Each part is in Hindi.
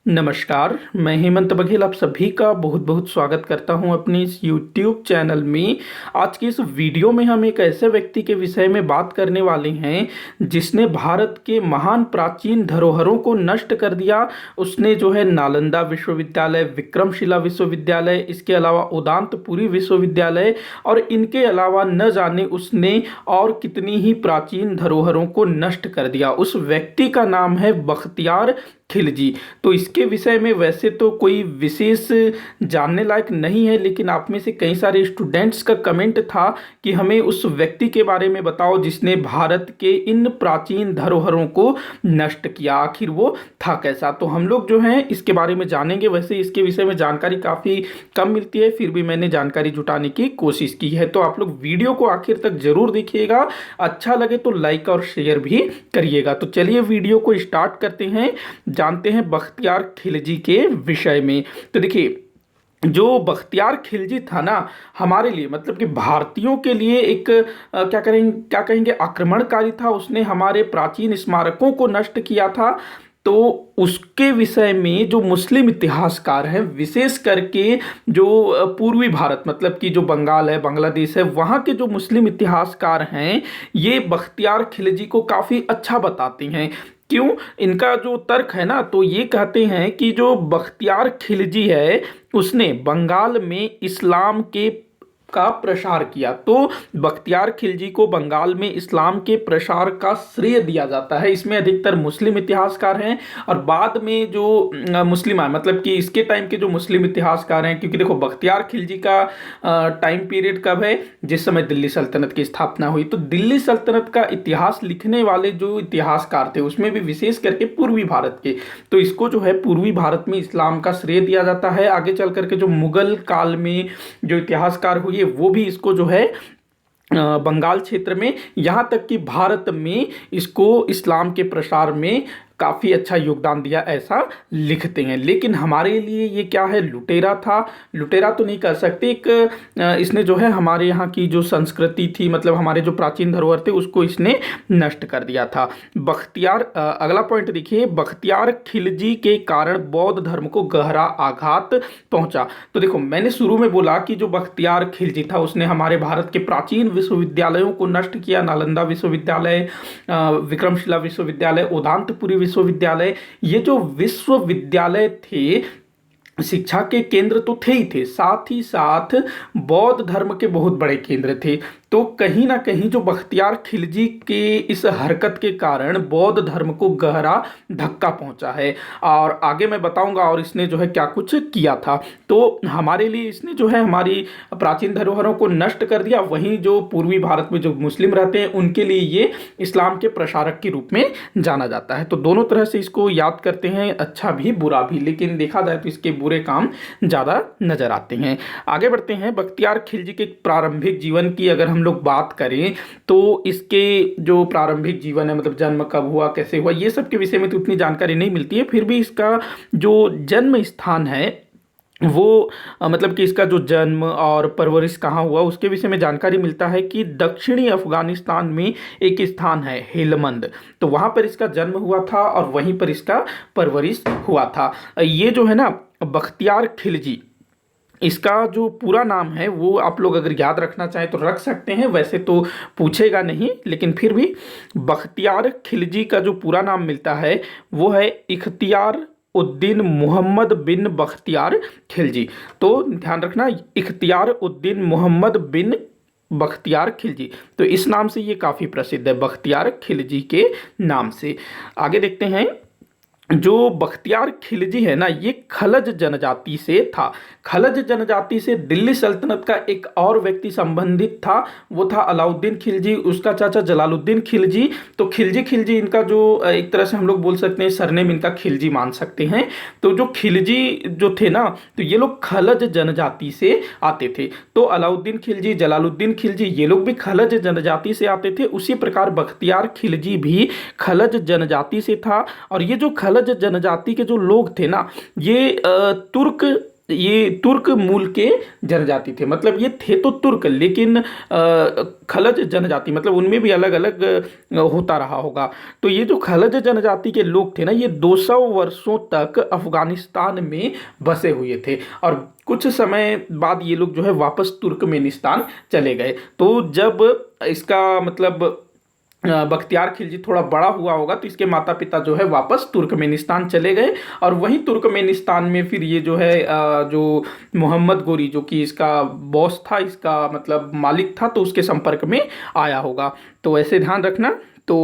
नमस्कार, मैं हेमंत बघेल आप सभी का बहुत बहुत स्वागत करता हूं अपने इस YouTube चैनल में। आज की इस वीडियो में हम एक ऐसे व्यक्ति के विषय में बात करने वाले हैं जिसने भारत के महान प्राचीन धरोहरों को नष्ट कर दिया। उसने जो है नालंदा विश्वविद्यालय, विक्रमशिला विश्वविद्यालय, इसके अलावा उदांतपुरी विश्वविद्यालय और इनके अलावा न जाने उसने और कितनी ही प्राचीन धरोहरों को नष्ट कर दिया। उस व्यक्ति का नाम है बख्तियार खिलजी। तो इसके विषय में वैसे तो कोई विशेष जानने लायक नहीं है, लेकिन आप में से कई सारे स्टूडेंट्स का कमेंट था कि हमें उस व्यक्ति के बारे में बताओ जिसने भारत के इन प्राचीन धरोहरों को नष्ट किया। आखिर वो था कैसा, तो हम लोग जो हैं इसके बारे में जानेंगे। वैसे इसके विषय में जानकारी काफ़ी कम मिलती है, फिर भी मैंने जानकारी जुटाने की कोशिश की है। तो आप लोग वीडियो को आखिर तक जरूर देखिएगा, अच्छा लगे तो लाइक और शेयर भी करिएगा। तो चलिए वीडियो को स्टार्ट करते हैं, जानते हैं बख्तियार खिलजी के विषय में। तो देखिए, जो बख्तियार खिलजी था ना, हमारे लिए मतलब कि भारतीयों के लिए एक क्या कहेंगे आक्रमणकारी था। उसने हमारे प्राचीन स्मारकों को नष्ट किया था। तो उसके विषय में जो मुस्लिम इतिहासकार हैं, विशेष करके जो पूर्वी भारत मतलब कि जो बंगाल है, बांग्लादेश है, वहाँ के जो मुस्लिम इतिहासकार हैं, ये बख्तियार खिलजी को काफ़ी अच्छा बताते हैं। क्यों? इनका जो तर्क है ना, तो ये कहते हैं कि जो बख्तियार खिलजी है उसने बंगाल में इस्लाम के का प्रसार किया। तो बख्तियार खिलजी को बंगाल में इस्लाम के प्रसार का श्रेय दिया जाता है। इसमें अधिकतर मुस्लिम इतिहासकार हैं और बाद में जो मुस्लिम आए, मतलब कि इसके टाइम के जो मुस्लिम इतिहासकार हैं, क्योंकि देखो बख्तियार खिलजी का टाइम पीरियड कब है, जिस समय दिल्ली सल्तनत की स्थापना हुई। तो दिल्ली सल्तनत का इतिहास लिखने वाले जो इतिहासकार थे उसमें भी विशेष करके पूर्वी भारत के, तो इसको जो है पूर्वी भारत में इस्लाम का श्रेय दिया जाता है। आगे चल करके जो मुगल काल में जो इतिहासकार हुए वो भी इसको जो है बंगाल क्षेत्र में, यहाँ तक कि भारत में इसको इस्लाम के प्रसार में काफ़ी अच्छा योगदान दिया, ऐसा लिखते हैं। लेकिन हमारे लिए ये क्या है, लुटेरा था। लुटेरा तो नहीं कह सकते, एक इसने जो है हमारे यहाँ की जो संस्कृति थी, मतलब हमारे जो प्राचीन धरोहर थे उसको इसने नष्ट कर दिया था। बख्तियार अगला पॉइंट देखिए, बख्तियार खिलजी के कारण बौद्ध धर्म को गहरा आघात पहुंचा। तो देखो, मैंने शुरू में बोला कि जो बख्तियार खिलजी था उसने हमारे भारत के प्राचीन विश्वविद्यालयों को नष्ट किया। नालंदा विश्वविद्यालय, विक्रमशिला विश्वविद्यालय, उदांतपुरी विश्वविद्यालय, ये जो विश्वविद्यालय थे शिक्षा के केंद्र तो थे ही थे, साथ ही साथ बौद्ध धर्म के बहुत बड़े केंद्र थे। तो कहीं ना कहीं जो बख्तियार खिलजी के इस हरकत के कारण बौद्ध धर्म को गहरा धक्का पहुंचा है, और आगे मैं बताऊंगा और इसने जो है क्या कुछ किया था। तो हमारे लिए इसने जो है हमारी प्राचीन धरोहरों को नष्ट कर दिया। वहीं जो पूर्वी भारत में जो मुस्लिम रहते हैं उनके लिए ये इस्लाम के प्रसारक के रूप में जाना जाता है। तो दोनों तरह से इसको याद करते हैं, अच्छा भी बुरा भी, लेकिन देखा जाए तो इसके बुरे काम ज़्यादा नजर आते हैं। आगे बढ़ते हैं, बख्तियार खिलजी के प्रारंभिक जीवन की अगर हम लोग बात करें तो इसके जो प्रारंभिक जीवन है, मतलब जन्म कब हुआ, कैसे हुआ, ये सब के विषय में तो उतनी जानकारी नहीं मिलती है। फिर भी इसका जो जन्म स्थान है वो मतलब कि इसका जो जन्म और परवरिश कहाँ हुआ उसके विषय में जानकारी मिलता है कि दक्षिणी अफगानिस्तान में एक स्थान है हेलमंद, तो वहाँ पर इसका जन्म हुआ था और वहीं पर इसका परवरिश हुआ था। ये जो है ना बख्तियार खिलजी, इसका जो पूरा नाम है वो आप लोग अगर याद रखना चाहें तो रख सकते हैं, वैसे तो पूछेगा नहीं, लेकिन फिर भी बख्तियार खिलजी का जो पूरा नाम मिलता है वो है इख्तियार उद्दीन मोहम्मद बिन बख्तियार खिलजी। तो ध्यान रखना, इख्तियार उद्दीन मोहम्मद बिन बख्तियार खिलजी, तो इस नाम से ये काफ़ी प्रसिद्ध है, बख्तियार खिलजी के नाम से। आगे देखते हैं, जो बख्तियार खिलजी है ना, ये खलज जनजाति से था। खलज जनजाति से दिल्ली सल्तनत का एक और व्यक्ति संबंधित था, वो था अलाउद्दीन खिलजी, उसका चाचा जलालुद्दीन खिलजी। तो खिलजी खिलजी इनका जो एक तरह से हम लोग बोल सकते हैं सरनेम इनका खिलजी मान सकते हैं। तो जो खिलजी जो थे ना, तो ये लोग खलज जनजाति से आते थे। तो अलाउद्दीन खिलजी, जलालुद्दीन खिलजी, ये लोग भी खलज जनजाति से आते थे। उसी प्रकार बख्तियार खिलजी भी खलज जनजाति से था। और ये जो खलज जनजाति के जो लोग थे ना, ये तुर्क ये तुर्क मूल के जनजाति थे, मतलब ये थे तो तुर्क लेकिन खलज जनजाति, मतलब उनमें भी अलग अलग होता रहा होगा। तो ये जो खलज जनजाति के लोग थे ना, ये 200 वर्षों तक अफगानिस्तान में बसे हुए थे और कुछ समय बाद ये लोग जो है वापस तुर्कमेनिस्तान चले गए। तो जब इसका मतलब बख्तियार खिलजी थोड़ा बड़ा हुआ होगा तो इसके माता पिता जो है वापस तुर्कमेनिस्तान चले गए और वहीं तुर्कमेनिस्तान में फिर ये जो है जो मोहम्मद गोरी जो कि इसका बॉस था, इसका मतलब मालिक था, तो उसके संपर्क में आया होगा। तो ऐसे ध्यान रखना। तो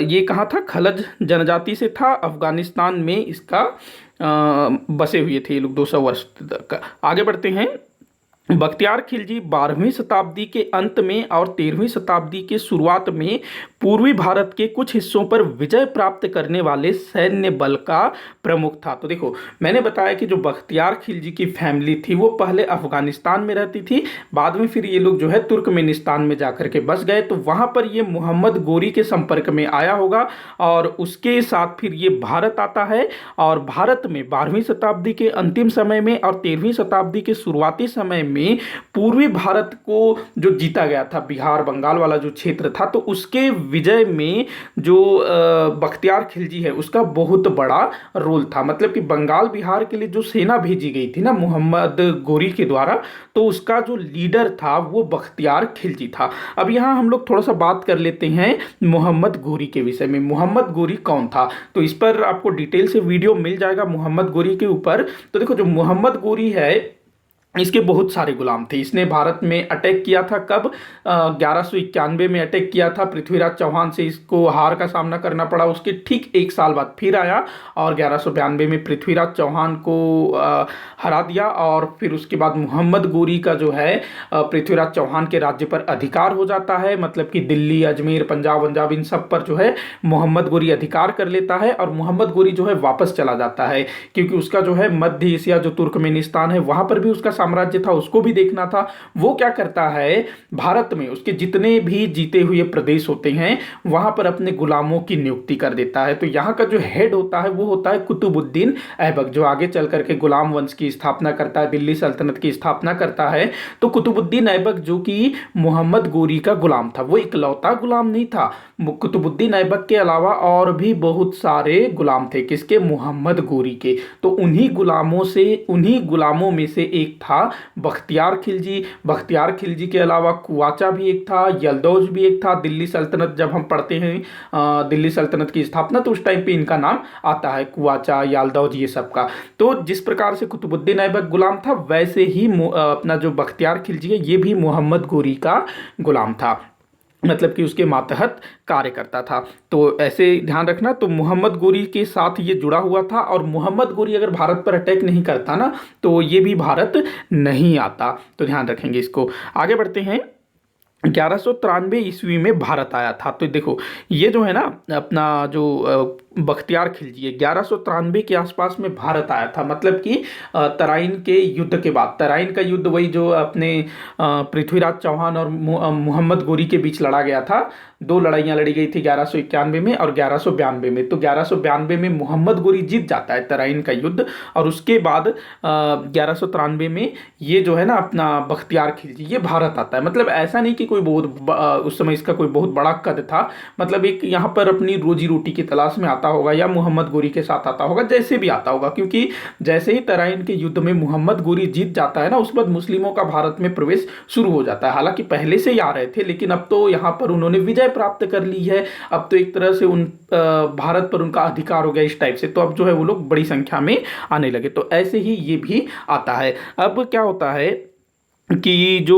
ये कहाँ था, खलज जनजाति से था, अफगानिस्तान में इसका बसे हुए थे ये लोग 200 वर्ष तक। आगे बढ़ते हैं। बख्तियार खिलजी 12वीं शताब्दी के अंत में और 13वीं शताब्दी के शुरुआत में पूर्वी भारत के कुछ हिस्सों पर विजय प्राप्त करने वाले सैन्य बल का प्रमुख था। तो देखो, मैंने बताया कि जो बख्तियार खिलजी की फैमिली थी वो पहले अफगानिस्तान में रहती थी, बाद में फिर ये लोग जो है तुर्कमेनिस्तान में जाकर के बस गए। तो वहाँ पर ये मोहम्मद गोरी के संपर्क में आया होगा और उसके साथ फिर ये भारत आता है और भारत में 12वीं शताब्दी के अंतिम समय में और 13वीं शताब्दी के शुरुआती समय में पूर्वी भारत को जो जीता गया था, बिहार बंगाल वाला जो क्षेत्र था, तो उसके विजय में जो बख्तियार खिलजी है उसका बहुत बड़ा रोल था। मतलब कि बंगाल बिहार के लिए जो सेना भेजी गई थी ना मोहम्मद गोरी के द्वारा, तो उसका जो लीडर था वो बख्तियार खिलजी था। अब यहाँ हम लोग थोड़ा सा बात कर लेते हैं मोहम्मद गोरी के विषय में। मोहम्मद गोरी कौन था, तो इस पर आपको डिटेल से वीडियो मिल जाएगा मोहम्मद गोरी के ऊपर। तो देखो, जो मोहम्मद गोरी है इसके बहुत सारे गुलाम थे। इसने भारत में अटैक किया था, कब 1191 में अटैक किया था। पृथ्वीराज चौहान से इसको हार का सामना करना पड़ा। उसके ठीक एक साल बाद फिर आया और 1192 में पृथ्वीराज चौहान को हरा दिया और फिर उसके बाद मोहम्मद गोरी का जो है पृथ्वीराज चौहान के राज्य पर अधिकार हो जाता है। मतलब कि दिल्ली, अजमेर, पंजाब इन सब पर जो है मोहम्मद गोरी अधिकार कर लेता है और मोहम्मद गोरी जो है वापस चला जाता है, क्योंकि उसका जो है मध्य एशिया जो तुर्कमेनिस्तान है वहां पर भी उसका साम्राज्य था, उसको भी देखना था। वो क्या करता है, भारत में उसके जितने भी जीते हुए प्रदेश होते हैं वहां पर अपने गुलामों की नियुक्ति कर देता है। तो यहाँ का जो हेड होता है वो होता है कुतुबुद्दीन ऐबक, जो आगे चल करके गुलाम वंश की स्थापना करता है, दिल्ली सल्तनत की स्थापना करता है। तो कुतुबुद्दीन ऐबक जो कि मोहम्मद गोरी का गुलाम था, वो इकलौता गुलाम नहीं था। कुतुबुद्दीन ऐबक के अलावा और भी बहुत सारे गुलाम थे, किसके, मोहम्मद गोरी के। तो उन्हीं गुलामों में से एक था बख्तियार खिलजी। बख्तियार खिलजी के अलावा कुवाचा भी एक था, यल्दौज भी एक था। दिल्ली सल्तनत जब हम पढ़ते हैं दिल्ली सल्तनत की स्थापना, तो उस टाइम पे इनका नाम आता है, कुवाचा, याल्दौज, ये सब का। तो जिस प्रकार से कुतुबुद्दीन ऐबक गुलाम था, वैसे ही अपना जो बख्तियार खिलजी है ये भी मोहम्मद गोरी का गुलाम था, मतलब कि उसके मातहत कार्य करता था। तो ऐसे ध्यान रखना। तो मोहम्मद गोरी के साथ ये जुड़ा हुआ था और मोहम्मद गोरी अगर भारत पर अटैक नहीं करता ना तो ये भी भारत नहीं आता। तो ध्यान रखेंगे इसको। आगे बढ़ते हैं। 1193 ईस्वी में भारत आया था। तो देखो, ये जो है ना अपना जो बख्तियार खिलजी है 1193 के आसपास में भारत आया था। मतलब कि तराइन के युद्ध के बाद, तराइन का युद्ध वही जो अपने पृथ्वीराज चौहान और मोहम्मद गोरी के बीच लड़ा गया था। दो लड़ाइयाँ लड़ी गई थी 1191 में और 1192 में। तो 1192 में मोहम्मद गोरी जीत जाता है तराइन का युद्ध और उसके बाद 1193 में ये जो है ना अपना बख्तियार खिलजी ये भारत आता है। मतलब ऐसा नहीं कि कोई बहुत उस समय इसका कोई बहुत बड़ा कद था, मतलब एक यहाँ पर अपनी रोजी रोटी की तलाश में आता होगा या मोहम्मद गोरी के साथ आता होगा, जैसे भी आता होगा। क्योंकि जैसे ही तराइन के युद्ध में मोहम्मद गोरी जीत जाता है ना, उस बाद मुस्लिमों का भारत में प्रवेश शुरू हो जाता है। हालांकि पहले से ही आ रहे थे, लेकिन अब तो यहाँ पर उन्होंने विजय प्राप्त कर ली है। अब तो एक तरह से उन भारत पर उनका अधिकार हो गया इस टाइप से। तो अब जो है वो लोग बड़ी संख्या में आने लगे। तो ऐसे ही ये भी आता है। अब क्या होता है कि जो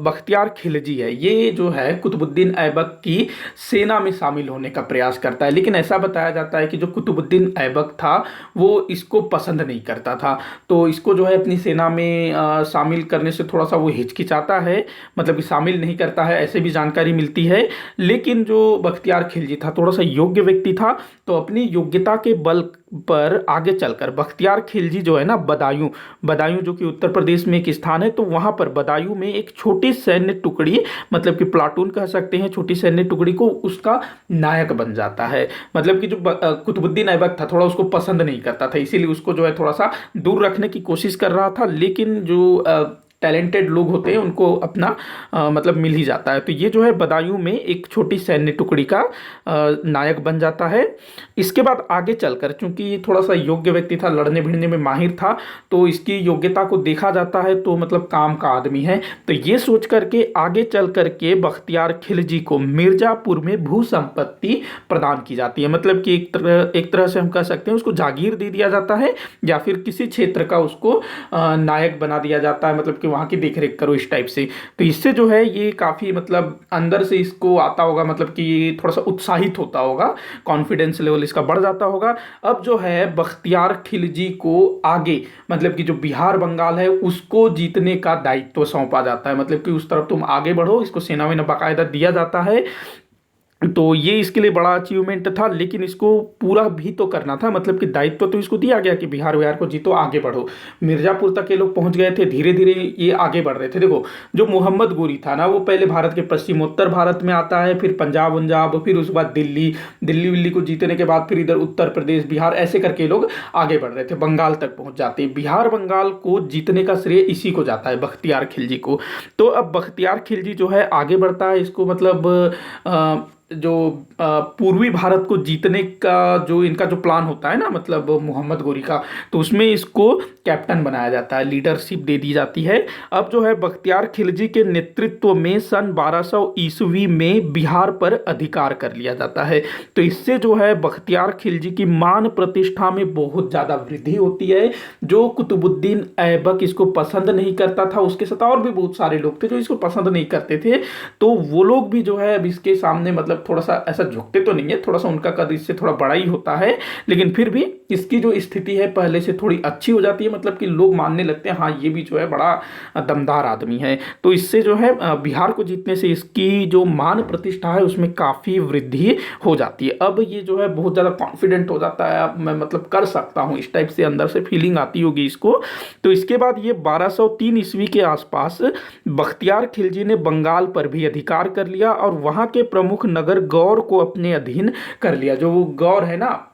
बख्तियार खिलजी है ये जो है कुतुबुद्दीन ऐबक की सेना में शामिल होने का प्रयास करता है। लेकिन ऐसा बताया जाता है कि जो कुतुबुद्दीन ऐबक था वो इसको पसंद नहीं करता था। तो इसको जो है अपनी सेना में शामिल करने से थोड़ा सा वो हिचकिचाता है, मतलब कि शामिल नहीं करता है, ऐसे भी जानकारी मिलती है। लेकिन जो बख्तियार खिलजी था थोड़ा सा योग्य व्यक्ति था, तो अपनी योग्यता के बल पर आगे चलकर बख्तियार खिलजी जो है ना, बदायूं बदायूं जो कि उत्तर प्रदेश में एक स्थान है, तो वहां पर बदायूं में एक छोटी सैन्य टुकड़ी, मतलब कि प्लाटून कह सकते हैं, छोटी सैन्य टुकड़ी को उसका नायक बन जाता है। मतलब कि जो कुतुबुद्दीन ऐबक था थोड़ा उसको पसंद नहीं करता था, इसीलिए उसको जो है थोड़ा सा दूर रखने की कोशिश कर रहा था, लेकिन जो टैलेंटेड लोग होते हैं उनको अपना मतलब मिल ही जाता है। तो ये जो है बदायूं में एक छोटी सैन्य टुकड़ी का नायक बन जाता है। इसके बाद आगे चलकर, चूंकि ये थोड़ा सा योग्य व्यक्ति था, लड़ने भिड़ने में माहिर था, तो इसकी योग्यता को देखा जाता है, तो मतलब काम का आदमी है। तो ये सोच करके आगे चल करके बख्तियार खिलजी को मिर्जापुर में भू संपत्ति प्रदान की जाती है। मतलब कि एक तरह से हम कह सकते हैं उसको जागीर दे दिया जाता है, या फिर किसी क्षेत्र का उसको नायक बना दिया जाता है, मतलब कि वहाँ की देखरेख करो इस टाइप से। तो इससे जो है ये काफ़ी मतलब अंदर से इसको आता होगा, मतलब कि ये थोड़ा सा उत्साहित होता होगा, कॉन्फिडेंस लेवल इसका बढ़ जाता होगा। अब जो है बख्तियार खिलजी को आगे, मतलब कि जो बिहार बंगाल है उसको जीतने का दायित्व सौंपा जाता है। मतलब कि उस तरफ तुम आगे बढ़ो, इसको सेना में बाकायदा दिया जाता है। तो ये इसके लिए बड़ा अचीवमेंट था, लेकिन इसको पूरा भी तो करना था। मतलब कि दायित्व तो इसको दिया गया कि बिहार बिहार को जीतो, आगे बढ़ो। मिर्जापुर तक ये लोग पहुंच गए थे, धीरे धीरे ये आगे बढ़ रहे थे। देखो जो मोहम्मद गोरी था ना, वो पहले भारत के पश्चिमोत्तर भारत में आता है, फिर पंजाब पंजाब, फिर उसके बाद दिल्ली दिल्ली को जीतने के बाद फिर इधर उत्तर प्रदेश बिहार, ऐसे करके लोग आगे बढ़ रहे थे, बंगाल तक पहुंच जाते। बिहार बंगाल को जीतने का श्रेय इसी को जाता है, बख्तियार खिलजी को। तो अब बख्तियार खिलजी जो है आगे बढ़ता है, इसको मतलब जो पूर्वी भारत को जीतने का जो इनका जो प्लान होता है ना, मतलब मोहम्मद गोरी का, तो उसमें इसको कैप्टन बनाया जाता है, लीडरशिप दे दी जाती है। अब जो है बख्तियार खिलजी के नेतृत्व में सन 1200 ईस्वी में बिहार पर अधिकार कर लिया जाता है। तो इससे जो है बख्तियार खिलजी की मान प्रतिष्ठा में बहुत ज़्यादा वृद्धि होती है। जो कुतुबुद्दीन ऐबक इसको पसंद नहीं करता था, उसके साथ और भी बहुत सारे लोग थे जो इसको पसंद नहीं करते थे, तो वो लोग भी जो है अब इसके सामने मतलब थोड़ा सा ऐसा झुकते तो नहीं है, थोड़ा सा उनका कद इससे थोड़ा बड़ा ही होता है, लेकिन फिर भी इसकी जो स्थिति है पहले से थोड़ी अच्छी हो जाती है। मतलब कि लोग मानने लगते हैं हाँ ये भी जो है बड़ा दमदार आदमी है। तो इससे जो है बिहार को जीतने से इसकी जो मान प्रतिष्ठा है उसमें काफ़ी वृद्धि हो जाती है। अब ये जो है बहुत ज़्यादा कॉन्फिडेंट हो जाता है, अब मैं मतलब कर सकता हूँ, इस टाइप से अंदर से फीलिंग आती होगी इसको। तो इसके बाद ये 1203 ईस्वी के आसपास बख्तियार खिलजी ने बंगाल पर भी अधिकार कर लिया और वहाँ के प्रमुख नगर गौर को अपने अधीन कर लिया। जो वो गौर है ना,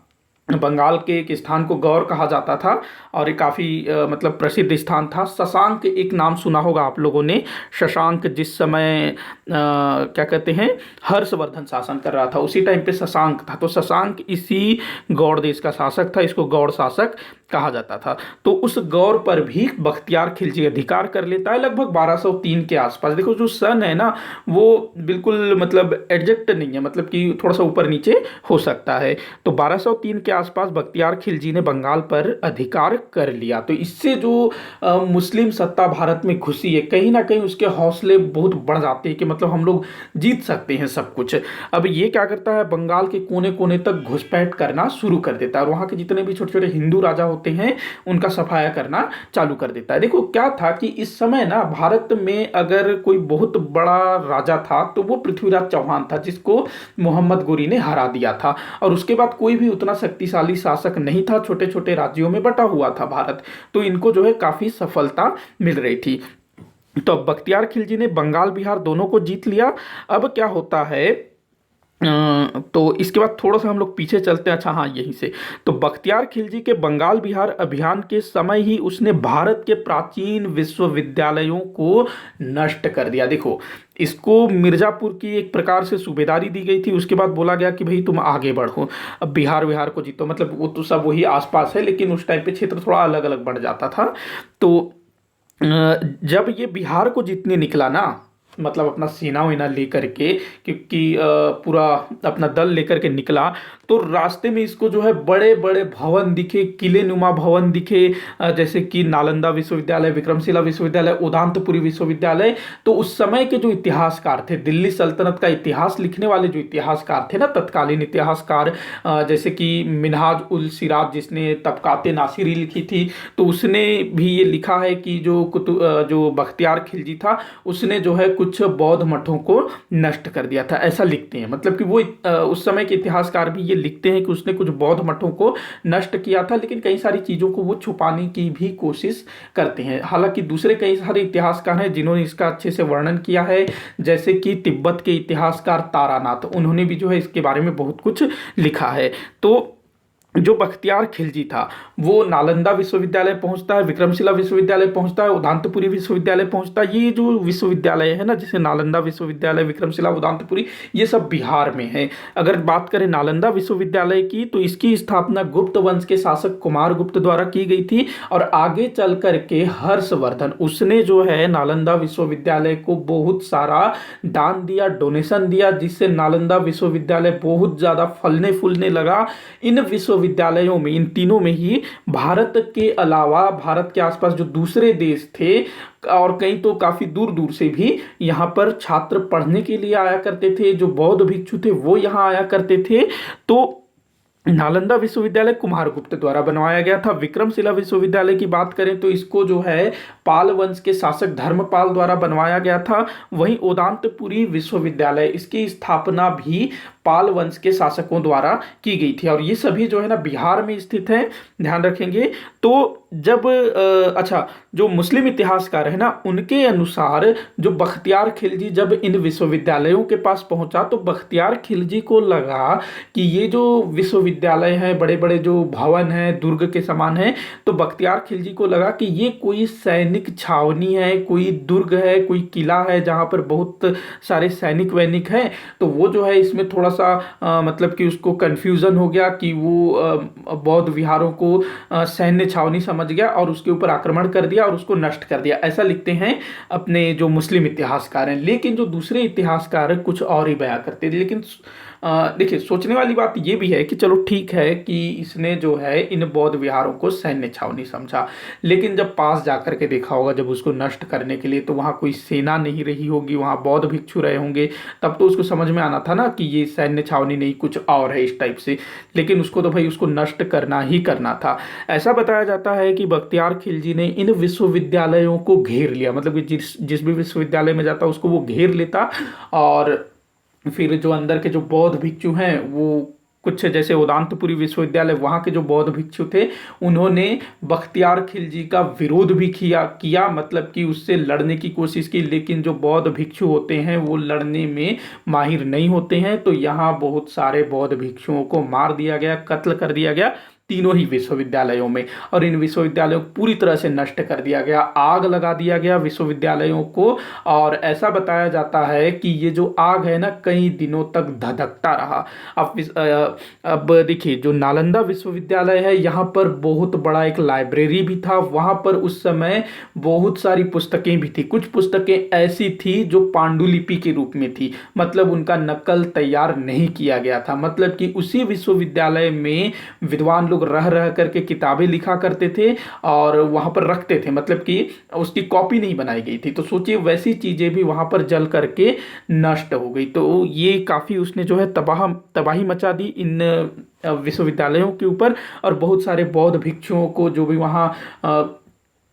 बंगाल के एक स्थान को गौर कहा जाता था, और ये काफ़ी मतलब प्रसिद्ध स्थान था। शशांक एक नाम सुना होगा आप लोगों ने। शशांक जिस समय क्या कहते हैं हर्षवर्धन शासन कर रहा था, उसी टाइम पे शशांक था। तो शशांक इसी गौड़ देश का शासक था, इसको गौड़ शासक कहा जाता था। तो उस गौर पर भी बख्तियार खिलजी अधिकार कर लेता है लगभग 1203 के आसपास। देखो जो सन है ना वो बिल्कुल मतलब एग्जैक्ट नहीं है, मतलब कि थोड़ा सा ऊपर नीचे हो सकता है। तो 1203 के आसपास बख्तियार खिलजी ने बंगाल पर अधिकार कर लिया। तो इससे जो मुस्लिम सत्ता भारत में घुसी है, कहीं ना कहीं उसके हौसले बहुत बढ़ जाते हैं कि मतलब हम लोग जीत सकते हैं सब कुछ। अब ये क्या करता है, बंगाल के कोने कोने तक घुसपैठ करना शुरू कर देता है, और वहाँ के जितने भी छोटे छोटे हिंदू राजा होते हैं उनका सफाया करना चालू कर देता है। देखो क्या था कि इस समय ना भारत में अगर कोई बहुत बड़ा राजा था तो वो पृथ्वीराज चौहान था, जिसको मोहम्मद गोरी ने हरा दिया था। और उसके बाद कोई भी उतना शक्तिशाली शासक नहीं था, छोटे छोटे राज्यों में बटा हुआ था भारत। तो इनको जो है काफी सफलता मिल रही थी। तो अब बख्तियार खिलजी ने बंगाल बिहार दोनों को जीत लिया। अब क्या होता है तो इसके बाद थोड़ा सा हम लोग पीछे चलते हैं। अच्छा हाँ, यहीं से तो बख्तियार खिलजी के बंगाल बिहार अभियान के समय ही उसने भारत के प्राचीन विश्वविद्यालयों को नष्ट कर दिया। देखो इसको मिर्जापुर की एक प्रकार से सूबेदारी दी गई थी, उसके बाद बोला गया कि भाई तुम आगे बढ़ो, अब बिहार बिहार को जीतो। मतलब वो तो सब वही आसपास है, लेकिन उस टाइम पे क्षेत्र थोड़ा अलग अलग बढ़ जाता था। तो जब ये बिहार को जीतने निकला ना, मतलब अपना सेना वेना लेकर के, क्योंकि पूरा अपना दल लेकर के निकला, तो रास्ते में इसको जो है बड़े बड़े भवन दिखे, किले नुमा भवन दिखे, जैसे कि नालंदा विश्वविद्यालय, विक्रमशिला विश्वविद्यालय, उदांतपुरी विश्वविद्यालय। तो उस समय के जो इतिहासकार थे, दिल्ली सल्तनत का इतिहास लिखने वाले जो इतिहासकार थे ना, तत्कालीन इतिहासकार, जैसे कि मिनहाज उल सिराज जिसने तबकाते नासिरी लिखी थी, तो उसने भी ये लिखा है कि जो बख्तियार खिलजी था उसने जो है कुछ बौद्ध मठों को नष्ट कर दिया था, ऐसा लिखते हैं। मतलब कि वो उस समय के इतिहासकार भी ये लिखते हैं कि उसने कुछ बौद्ध मठों को नष्ट किया था, लेकिन कई सारी चीज़ों को वो छुपाने की भी कोशिश करते हैं। हालांकि दूसरे कई सारे इतिहासकार हैं जिन्होंने इसका अच्छे से वर्णन किया है, जैसे कि तिब्बत के इतिहासकार तारानाथ, उन्होंने भी जो है इसके बारे में बहुत कुछ लिखा है। तो जो बख्तियार खिलजी था वो नालंदा विश्वविद्यालय पहुंचता है, विक्रमशिला विश्वविद्यालय पहुंचता है, उदांतपुरी विश्वविद्यालय पहुंचता है। ये जो विश्वविद्यालय है ना, जैसे नालंदा विश्वविद्यालय, विक्रमशिला, उदांतपुरी, ये सब बिहार में है। अगर बात करें नालंदा विश्वविद्यालय की, तो इसकी स्थापना गुप्त वंश के शासक कुमार गुप्त द्वारा की गई थी, और आगे चल करके हर्षवर्धन, उसने जो है नालंदा विश्वविद्यालय को बहुत सारा दान दिया, डोनेशन दिया, जिससे नालंदा विश्वविद्यालय बहुत ज़्यादा फलने फूलने लगा। इन विश्वविद्यालयों में, इन तीनों में ही भारत के अलावा भारत के आसपास जो दूसरे देश थे और कई तो काफी दूर दूर से भी यहाँ पर छात्र पढ़ने के लिए आया करते थे, जो बौद्ध भिक्षु थे वो यहाँ आया करते थे। तो नालंदा विश्वविद्यालय कुमारगुप्त द्वारा बनवाया गया था। विक्रमशिला विश्वविद्यालय की बात करें तो इसको जो है पाल वंश के शासक धर्मपाल द्वारा बनवाया गया था। वहीं उदांतपुरी विश्वविद्यालय, इसकी स्थापना भी पाल वंश के शासकों द्वारा की गई थी, और ये सभी जो है ना बिहार में स्थित है, ध्यान रखेंगे। तो जब अच्छा, जो मुस्लिम इतिहासकार है ना, उनके अनुसार जो बख्तियार खिलजी जब इन विश्वविद्यालयों के पास पहुंचा, तो बख्तियार खिलजी को लगा कि ये जो विश्वविद्यालय है, बड़े बड़े जो भवन हैं, दुर्ग के समान है, तो बख्तियार खिलजी को लगा कि ये कोई सैनिक छावनी है, कोई दुर्ग है, कोई किला है जहाँ पर बहुत सारे सैनिक वैनिक हैं। तो वो जो है इसमें थोड़ा सा मतलब कि उसको कन्फ्यूज़न हो गया कि वो बौद्ध विहारों को सैन्य छावनी समझ गया और उसके ऊपर आक्रमण कर दिया और उसको नष्ट कर दिया, ऐसा लिखते हैं अपने जो मुस्लिम इतिहासकार हैं। लेकिन जो दूसरे इतिहासकार कुछ और ही बयां करते थे। लेकिन देखिए, सोचने वाली बात ये भी है कि चलो ठीक है कि इसने जो है इन बौद्ध विहारों को सैन्य छावनी समझा, लेकिन जब पास जाकर के देखा होगा, जब उसको नष्ट करने के लिए, तो वहाँ कोई सेना नहीं रही होगी, वहाँ बौद्ध भिक्षु रहे होंगे, तब तो उसको समझ में आना था ना कि ये सैन्य छावनी नहीं, कुछ और है इस टाइप से। लेकिन उसको तो भाई उसको नष्ट करना ही करना था। ऐसा बताया जाता है कि बख्तियार खिलजी ने इन विश्वविद्यालयों को घेर लिया, मतलब कि जिस भी विश्वविद्यालय में जाता उसको वो घेर लेता, और फिर जो अंदर के जो बौद्ध भिक्षु हैं, वो कुछ जैसे उदांतपुरी विश्वविद्यालय, वहाँ के जो बौद्ध भिक्षु थे, उन्होंने बख्तियार खिलजी का विरोध भी किया, मतलब कि उससे लड़ने की कोशिश की। लेकिन जो बौद्ध भिक्षु होते हैं वो लड़ने में माहिर नहीं होते हैं, तो यहाँ बहुत सारे बौद्ध भिक्षुओं को मार दिया गया, कत्ल कर दिया गया तीनों ही विश्वविद्यालयों में, और इन विश्वविद्यालयों को पूरी तरह से नष्ट कर दिया गया, आग लगा दिया गया विश्वविद्यालयों को। और ऐसा बताया जाता है कि ये जो आग है ना, कई दिनों तक धधकता रहा। अब देखिए, जो नालंदा विश्वविद्यालय है, यहाँ पर बहुत बड़ा एक लाइब्रेरी भी था। वहाँ पर उस समय बहुत सारी पुस्तकें भी थी। कुछ पुस्तकें ऐसी थी जो पांडुलिपि के रूप में थी, मतलब उनका नकल तैयार नहीं किया गया था। मतलब कि उसी विश्वविद्यालय में विद्वान लोग रह रह करके किताबें लिखा करते थे और वहां पर रखते थे, मतलब कि उसकी कॉपी नहीं बनाई गई थी। तो सोचिए, वैसी चीजें भी वहां पर जल करके नष्ट हो गई। तो ये काफी उसने जो है तबाही मचा दी इन विश्वविद्यालयों के ऊपर। और बहुत सारे बौद्ध भिक्षुओं को, जो भी वहाँ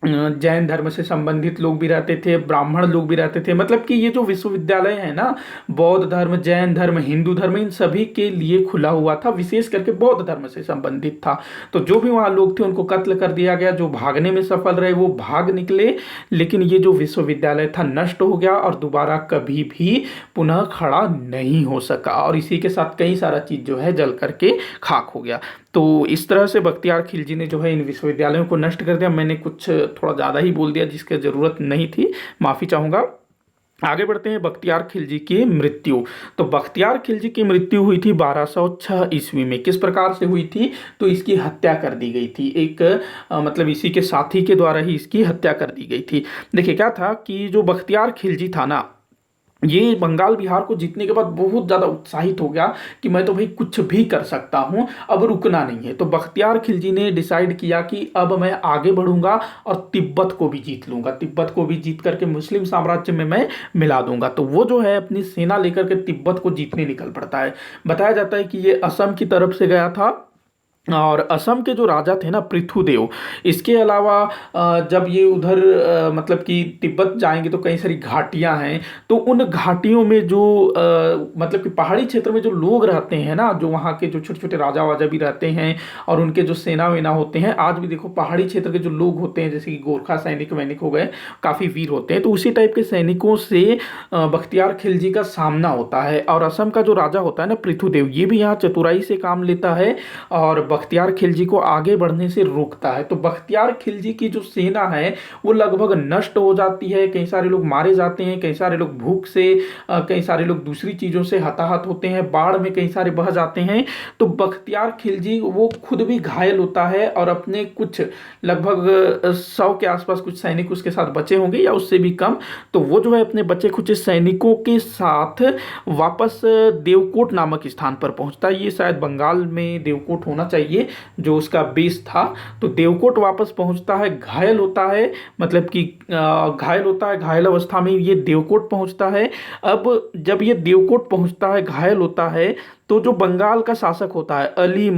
जैन धर्म से संबंधित लोग भी रहते थे, ब्राह्मण लोग भी रहते थे, मतलब कि ये जो विश्वविद्यालय है ना, बौद्ध धर्म, जैन धर्म, हिंदू धर्म, इन सभी के लिए खुला हुआ था, विशेष करके बौद्ध धर्म से संबंधित था। तो जो भी वहाँ लोग थे उनको कत्ल कर दिया गया। जो भागने में सफल रहे वो भाग निकले, लेकिन ये जो विश्वविद्यालय था नष्ट हो गया और दोबारा कभी भी पुनः खड़ा नहीं हो सका, और इसी के साथ कई सारा चीज जो है जल करके खाक हो गया। तो इस तरह से बख्तियार खिलजी ने जो है इन विश्वविद्यालयों को नष्ट कर दिया। मैंने कुछ थोड़ा ज़्यादा ही बोल दिया जिसकी ज़रूरत नहीं थी, माफ़ी चाहूँगा। आगे बढ़ते हैं बख्तियार खिलजी की मृत्यु। तो बख्तियार खिलजी की मृत्यु हुई थी 1206 ईस्वी में। किस प्रकार से हुई थी? तो इसकी हत्या कर दी गई थी, एक मतलब इसी के साथी के द्वारा ही इसकी हत्या कर दी गई थी। देखिए, क्या था कि जो बख्तियार खिलजी था ना, ये बंगाल बिहार को जीतने के बाद बहुत ज़्यादा उत्साहित हो गया कि मैं तो भाई कुछ भी कर सकता हूँ, अब रुकना नहीं है। तो बख्तियार खिलजी ने डिसाइड किया कि अब मैं आगे बढ़ूंगा और तिब्बत को भी जीत लूंगा, तिब्बत को भी जीत करके मुस्लिम साम्राज्य में मैं मिला दूंगा। तो वो जो है अपनी सेना लेकर के तिब्बत को जीतने निकल पड़ता है। बताया जाता है कि ये असम की तरफ से गया था और असम के जो राजा थे ना पृथुदेव, इसके अलावा जब ये उधर मतलब कि तिब्बत जाएंगे तो कई सारी घाटियां हैं, तो उन घाटियों में जो मतलब कि पहाड़ी क्षेत्र में जो लोग रहते हैं ना, जो वहाँ के जो छोटे छोटे राजा वाजा भी रहते हैं और उनके जो सेना वेना होते हैं, आज भी देखो पहाड़ी क्षेत्र के जो लोग होते हैं जैसे कि गोरखा सैनिक वैनिक हो गए, काफ़ी वीर होते हैं, तो उसी टाइप के सैनिकों से बख्तियार खिलजी का सामना होता है। और असम का जो राजा होता है ना पृथुदेव, ये भी यहाँ चतुराई से काम लेता है और बख्तियार खिलजी को आगे बढ़ने से रोकता है। तो बख्तियार खिलजी की जो सेना है वो लगभग नष्ट हो जाती है, कई सारे लोग मारे जाते हैं, कई सारे लोग भूख से, कई सारे लोग दूसरी चीज़ों से हताहत होते हैं, बाढ़ में कई सारे बह जाते हैं। तो बख्तियार खिलजी वो खुद भी घायल होता है और अपने कुछ लगभग 100 के आसपास कुछ सैनिक उसके साथ बचे होंगे या उससे भी कम, तो वो जो है अपने बचे खुचे सैनिकों के साथ वापस देवकोट नामक स्थान पर पहुंचता है। ये शायद बंगाल में देवकोट होना चाहिए जो उसका बेस था। तो देवकोट वापस पहुंचता है, घायल होता है, मतलब कि घायल होता है, घायल अवस्था में ये देवकोट पहुंचता है। अब जब ये देवकोट पहुंचता है, घायल होता है, तो जो बंगाल का शासक होता है अली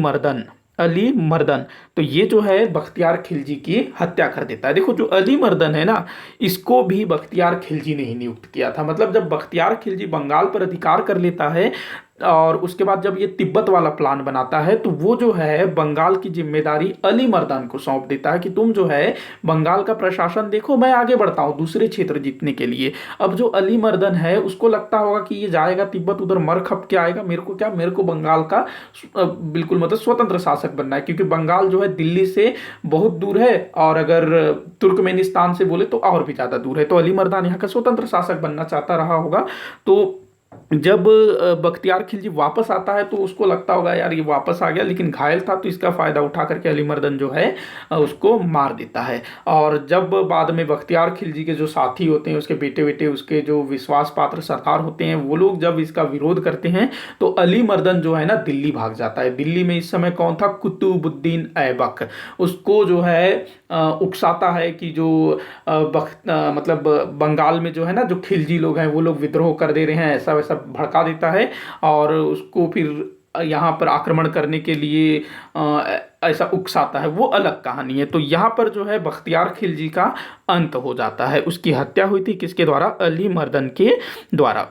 मर्दन, तो ये जो है बख्तियार खिलजी की हत्या कर देता है। देखो जो अली मर्दन है ना, इसको भी बख्तियार खिलजी ने ही नियुक्त किया था। मतलब जब बख्तियार खिलजी बंगाल पर अधिकार कर लेता है और उसके बाद जब ये तिब्बत वाला प्लान बनाता है, तो वो जो है बंगाल की जिम्मेदारी अली मर्दान को सौंप देता है कि तुम जो है बंगाल का प्रशासन देखो, मैं आगे बढ़ता हूँ दूसरे क्षेत्र जीतने के लिए। अब जो अली मर्दन है उसको लगता होगा कि ये जाएगा तिब्बत, उधर मर खप के आएगा, मेरे को बंगाल का बिल्कुल मतलब स्वतंत्र शासक बनना है, क्योंकि बंगाल जो है दिल्ली से बहुत दूर है और अगर तुर्कमेनिस्तान से बोले तो और भी ज्यादा दूर है। तो अली मर्दान यहाँ का स्वतंत्र शासक बनना चाहता रहा होगा। तो जब बख्तियार खिलजी वापस आता है तो उसको लगता होगा यार ये वापस आ गया, लेकिन घायल था, तो इसका फायदा उठा करके अली मर्दन जो है उसको मार देता है। और जब बाद में बख्तियार खिलजी के जो साथी होते हैं, उसके बेटे बेटे, उसके जो विश्वास पात्र सरदार होते हैं, वो लोग जब इसका विरोध करते हैं तो अली मर्दन जो है ना दिल्ली भाग जाता है। दिल्ली में इस समय कौन था? कुतुबुद्दीन ऐबक। उसको जो है उकसाता है कि जो मतलब बंगाल में जो है ना जो खिलजी लोग हैं वो लोग विद्रोह कर दे रहे हैं, ऐसा वैसा भड़का देता है और उसको फिर यहाँ पर आक्रमण करने के लिए ऐसा उकसाता है। वो अलग कहानी है। तो यहाँ पर जो है बख्तियार खिलजी का अंत हो जाता है। उसकी हत्या हुई थी किसके द्वारा? अली मर्दन के द्वारा।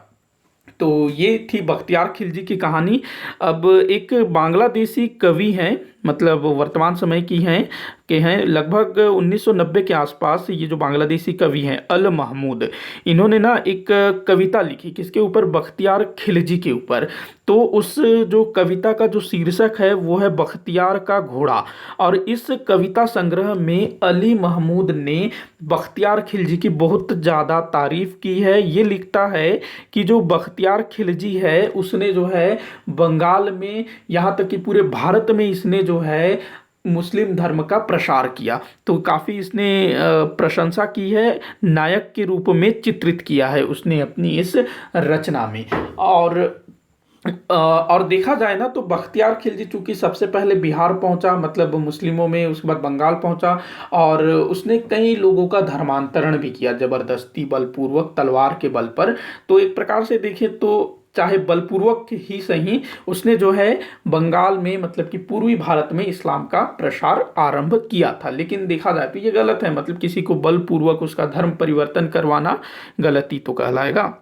तो ये थी बख्तियार खिलजी की कहानी। अब एक बांग्लादेशी कवि हैं, मतलब वर्तमान समय की हैं के हैं, लगभग 1990 के आसपास, ये जो बांग्लादेशी कवि हैं अल महमूद, इन्होंने ना एक कविता लिखी किसके ऊपर? बख्तियार खिलजी के ऊपर। तो उस जो कविता का जो शीर्षक है वो है बख्तियार का घोड़ा। और इस कविता संग्रह में अली महमूद ने बख्तियार खिलजी की बहुत ज़्यादा तारीफ की है। ये लिखता है कि जो बख्तियार खिलजी है उसने जो है बंगाल में, यहाँ तक कि पूरे भारत में इसने जो है मुस्लिम धर्म का प्रसार किया। तो काफ़ी इसने प्रशंसा की है, नायक के रूप में चित्रित किया है उसने अपनी इस रचना में। और देखा जाए ना तो बख्तियार खिलजी चूंकि सबसे पहले बिहार पहुंचा, मतलब मुस्लिमों में, उसके बाद बंगाल पहुंचा और उसने कई लोगों का धर्मांतरण भी किया जबरदस्ती, बलपूर्वक, तलवार के बल पर। तो एक प्रकार से देखें तो चाहे बलपूर्वक ही सही, उसने जो है बंगाल में, मतलब कि पूर्वी भारत में इस्लाम का प्रसार आरंभ किया था। लेकिन देखा जाए तो ये गलत है, मतलब किसी को बलपूर्वक उसका धर्म परिवर्तन करवाना गलती तो कहलाएगा।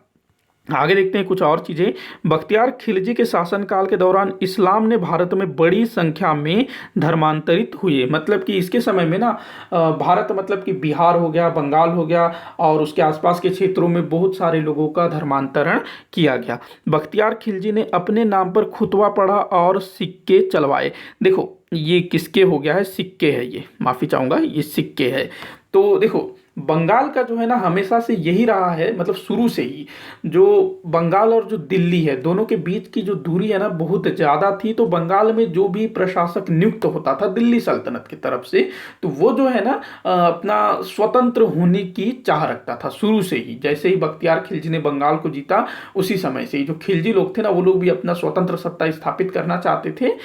आगे देखते हैं कुछ और चीजें। बख्तियार खिलजी के शासनकाल के दौरान इस्लाम ने भारत में बड़ी संख्या में धर्मांतरित हुए। मतलब कि इसके समय में ना भारत, मतलब कि बिहार हो गया, बंगाल हो गया और उसके आसपास के क्षेत्रों में बहुत सारे लोगों का धर्मांतरण किया गया। बख्तियार खिलजी ने अपने नाम पर खुतवा पढ़ा और सिक्के चलवाए। देखो ये किसके हो गया है? सिक्के है, ये माफी चाहूंगा, ये सिक्के है। तो देखो बंगाल का जो है ना हमेशा से यही रहा है, मतलब शुरू से ही जो बंगाल और जो दिल्ली है दोनों के बीच की जो दूरी है ना बहुत ज़्यादा थी। तो बंगाल में जो भी प्रशासक नियुक्त होता था दिल्ली सल्तनत की तरफ से, तो वो जो है ना अपना स्वतंत्र होने की चाह रखता था शुरू से ही। जैसे ही बख्तियार खिलजी ने बंगाल को जीता, उसी समय से ही जो खिलजी लोग थे ना वो लोग भी अपना स्वतंत्र सत्ता स्थापित करना चाहते थे।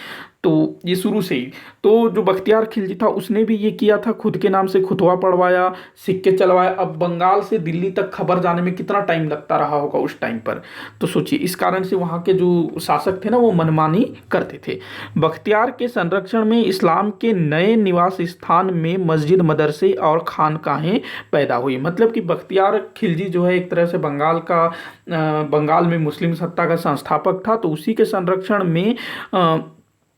तो ये शुरू से ही, तो जो बख्तियार खिलजी था उसने भी ये किया था, खुद के नाम से खुतवा पढ़वाया, सिक्के चलवाया। अब बंगाल से दिल्ली तक खबर जाने में कितना टाइम लगता रहा होगा उस टाइम पर, तो सोचिए इस कारण से वहाँ के जो शासक थे ना वो मनमानी करते थे। बख्तियार के संरक्षण में इस्लाम के नए निवास स्थान में मस्जिद, मदरसे और खानकाहें पैदा हुई। मतलब कि बख्तियार खिलजी जो है एक तरह से बंगाल में मुस्लिम सत्ता का संस्थापक था, तो उसी के संरक्षण में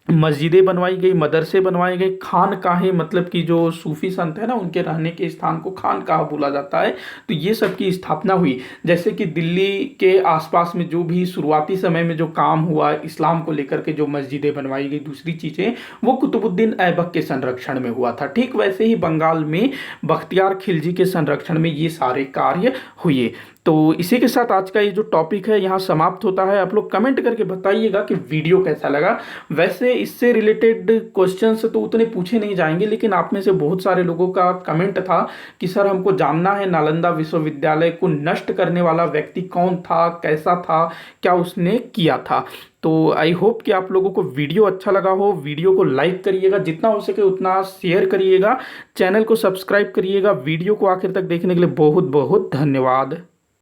मस्जिदें बनवाई गई, मदरसे बनवाए गए, खानकाहें, मतलब कि जो सूफी संत है ना उनके रहने के स्थान को खानकाह बोला जाता है, तो ये सब की स्थापना हुई। जैसे कि दिल्ली के आसपास में जो भी शुरुआती समय में जो काम हुआ इस्लाम को लेकर के, जो मस्जिदें बनवाई गई, दूसरी चीज़ें, वो कुतुबुद्दीन ऐबक के संरक्षण में हुआ था। ठीक वैसे ही बंगाल में बख्तियार खिलजी के संरक्षण में ये सारे कार्य हुए। तो इसी के साथ आज का ये जो टॉपिक है यहाँ समाप्त होता है। आप लोग कमेंट करके बताइएगा कि वीडियो कैसा लगा। वैसे इससे रिलेटेड क्वेश्चंस तो उतने पूछे नहीं जाएंगे, लेकिन आप में से बहुत सारे लोगों का कमेंट था कि सर हमको जानना है नालंदा विश्वविद्यालय को नष्ट करने वाला व्यक्ति कौन था, कैसा था, क्या उसने किया था। तो आई होप कि आप लोगों को वीडियो अच्छा लगा हो। वीडियो को लाइक करिएगा, जितना हो सके उतना शेयर करिएगा, चैनल को सब्सक्राइब करिएगा। वीडियो को आखिर तक देखने के लिए बहुत बहुत धन्यवाद।